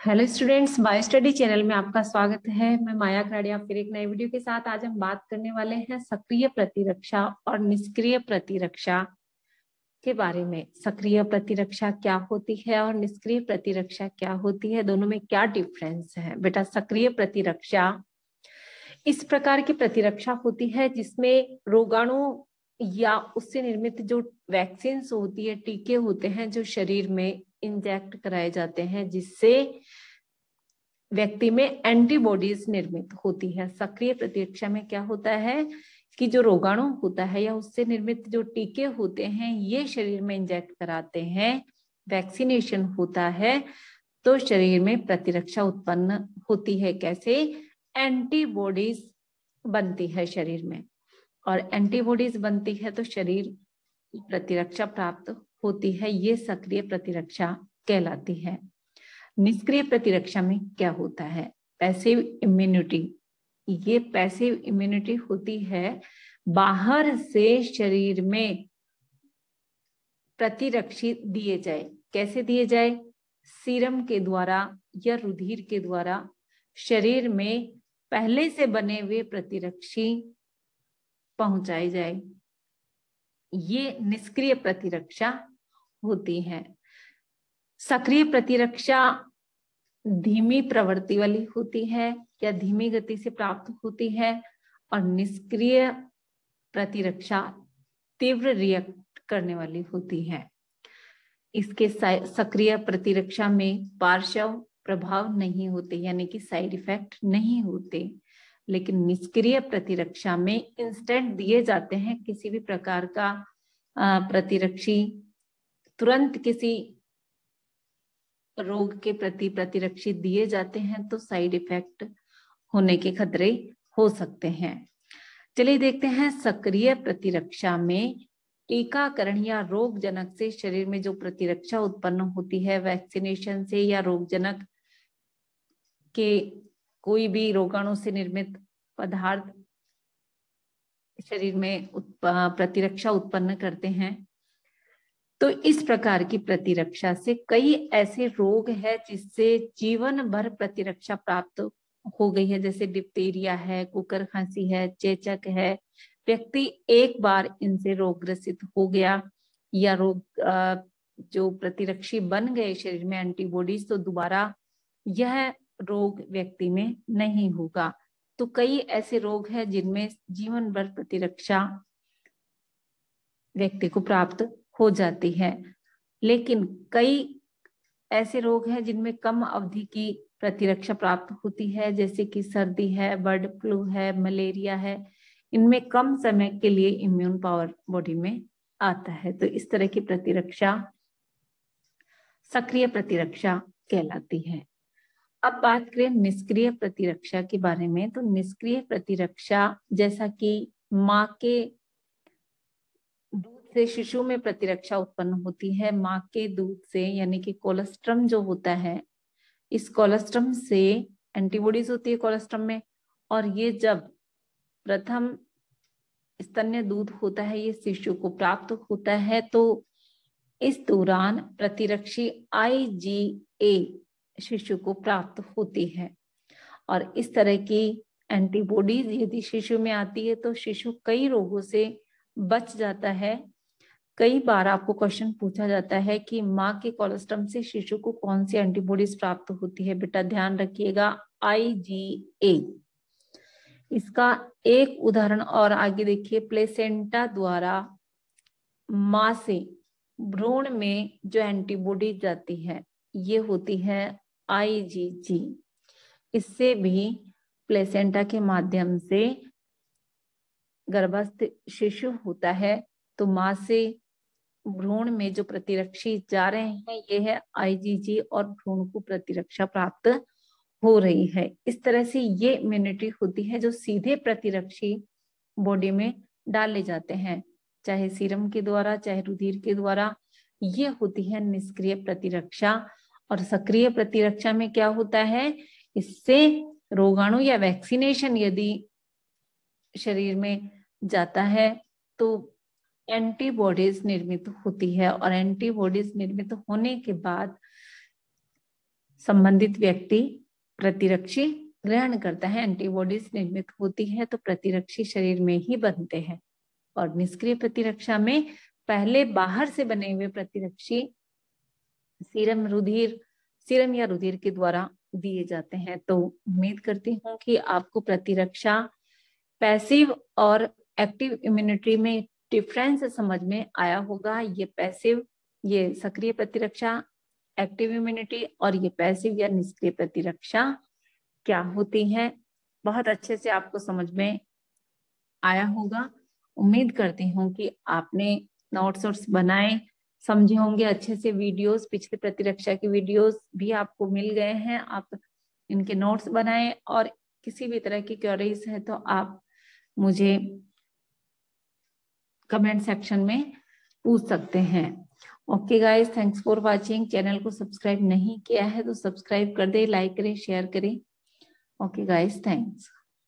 Hello students, bio study channel में आपका स्वागत है। मैं माया खराड़िया फिर एक नए वीडियो के साथ आज हम बात करने वाले हैं सक्रिय प्रतिरक्षा और निष्क्रिय प्रतिरक्षा के बारे में। सक्रिय प्रतिरक्षा क्या होती है और निष्क्रिय प्रतिरक्षा क्या होती है, दोनों में क्या डिफरेंस है। बेटा, सक्रिय प्रतिरक्षा इस प्रकार की प्रतिरक्षा होती है जिसमें रोगाणु या उससे निर्मित जो वैक्सीन होती है, टीके होते हैं जो शरीर में इंजेक्ट कराए जाते हैं, जिससे व्यक्ति में एंटीबॉडीज निर्मित होती है। सक्रिय प्रतिरक्षा में क्या होता है कि जो रोगाणु होता है या उससे निर्मित जो टीके होते हैं ये शरीर में इंजेक्ट कराते हैं, वैक्सीनेशन होता है, तो शरीर में प्रतिरक्षा उत्पन्न होती है। कैसे? एंटीबॉडीज बनती है शरीर में, और एंटीबॉडीज बनती है तो शरीर प्रतिरक्षा प्राप्त होती है। ये सक्रिय प्रतिरक्षा कहलाती है। निष्क्रिय प्रतिरक्षा में क्या होता है? Passive immunity. ये पैसिव इम्यूनिटी होती है, बाहर से शरीर में प्रतिरक्षी दिए जाए। कैसे दिए जाए? सीरम के द्वारा या रुधिर के द्वारा शरीर में पहले से बने हुए प्रतिरक्षी पहुंचाई जाए। ये निष्क्रिय प्रतिरक्षा होती है। सक्रिय प्रतिरक्षा धीमी प्रवृत्ति वाली होती है या धीमी गति से प्राप्त होती है, और निष्क्रिय प्रतिरक्षा तीव्र रिएक्ट करने वाली होती है। इसके सक्रिय प्रतिरक्षा में पार्श्व प्रभाव नहीं होते, यानी कि साइड इफेक्ट नहीं होते, लेकिन निष्क्रिय प्रतिरक्षा में इंस्टेंट दिए जाते हैं। किसी भी प्रकार का प्रतिरक्षी तुरंत किसी रोग के प्रति प्रतिरक्षी दिए जाते हैं तो साइड इफेक्ट होने के खतरे हो सकते हैं। चलिए देखते हैं, सक्रिय प्रतिरक्षा में टीकाकरण या रोग जनक से शरीर में जो प्रतिरक्षा उत्पन्न होती है, वैक्सीनेशन से या रोग जनक के कोई भी रोगाणु से निर्मित पदार्थ शरीर में प्रतिरक्षा उत्पन्न करते हैं, तो इस प्रकार की प्रतिरक्षा से कई ऐसे रोग हैं जिससे जीवन भर प्रतिरक्षा प्राप्त हो गई है। जैसे डिप्थीरिया है, कुकर खांसी है, चेचक है। व्यक्ति एक बार इनसे रोगग्रसित हो गया या रोग जो प्रतिरक्षी बन गए शरीर में एंटीबॉडीज, तो दोबारा यह रोग व्यक्ति में नहीं होगा। तो कई ऐसे रोग हैं जिनमें जीवन भर प्रतिरक्षा व्यक्ति को प्राप्त हो जाती है, लेकिन कई ऐसे रोग हैं जिनमें कम अवधि की प्रतिरक्षा प्राप्त होती है, जैसे कि सर्दी है, बर्ड फ्लू है, मलेरिया है। इनमें कम समय के लिए इम्यून पावर बॉडी में आता है, तो इस तरह की प्रतिरक्षा सक्रिय प्रतिरक्षा कहलाती है। अब बात करें निष्क्रिय प्रतिरक्षा के बारे में, तो निष्क्रिय प्रतिरक्षा जैसा कि माँ के दूध से शिशु में प्रतिरक्षा उत्पन्न होती है। माँ के दूध से, यानी कि कोलेस्ट्रम जो होता है, इस कोलेस्ट्रम से एंटीबॉडीज होती है कोलेस्ट्रम में, और ये जब प्रथम स्तन्य दूध होता है ये शिशु को प्राप्त होता है, तो इस दौरान प्रतिरक्षी IgA शिशु को प्राप्त होती है, और इस तरह की एंटीबॉडीज यदि शिशु में आती है तो शिशु कई रोगों से बच जाता है। कई बार आपको क्वेश्चन पूछा जाता है कि माँ के कोलेस्ट्रम से शिशु को कौन सी एंटीबॉडीज प्राप्त होती है। बेटा ध्यान रखिएगा, IgA। इसका एक उदाहरण और आगे देखिए, प्लेसेंटा द्वारा माँ से भ्रूण में जो एंटीबॉडी जाती है ये होती है IgG। इससे भी प्लेसेंटा के माध्यम से गर्भस्थ शिशु होता है, तो माँ से भ्रूण में जो प्रतिरक्षी जा रहे हैं ये है IgG, और भ्रूण को प्रतिरक्षा प्राप्त हो रही है। इस तरह से ये इम्यूनिटी होती है जो सीधे प्रतिरक्षी बॉडी में डाले जाते हैं, चाहे सीरम के द्वारा चाहे रुधिर के द्वारा। ये होती है निष्क्रिय प्रतिरक्षा। और सक्रिय प्रतिरक्षा में क्या होता है, इससे रोगाणु या वैक्सीनेशन यदि शरीर में जाता है तो एंटीबॉडीज निर्मित होती है, और एंटीबॉडीज निर्मित होने के बाद संबंधित व्यक्ति प्रतिरक्षी ग्रहण करता है, एंटीबॉडीज निर्मित होती है तो प्रतिरक्षी शरीर में ही बनते हैं। और निष्क्रिय प्रतिरक्षा में पहले बाहर से बने हुए प्रतिरक्षी सीरम या रुधिर के द्वारा दिए जाते हैं। तो उम्मीद करती हूँ कि आपको प्रतिरक्षा पैसिव और एक्टिव इम्यूनिटी में डिफरेंस समझ में आया होगा। ये सक्रिय प्रतिरक्षा, एक्टिव इम्यूनिटी, और ये पैसिव या निष्क्रिय प्रतिरक्षा क्या होती है, बहुत अच्छे से आपको समझ में आया होगा। उम्मीद करती हूँ कि आपने नोट्स बनाए, समझे होंगे अच्छे से। वीडियोस, पिछले प्रतिरक्षा की वीडियोस भी आपको मिल गए हैं, आप इनके नोट्स बनाएं। और किसी भी तरह की क्वेरीज है तो आप मुझे कमेंट सेक्शन में पूछ सकते हैं। Okay guys, thanks for watching. Channel को सब्सक्राइब नहीं किया है तो सब्सक्राइब कर दे, लाइक करें, शेयर करें। Okay guys, thanks.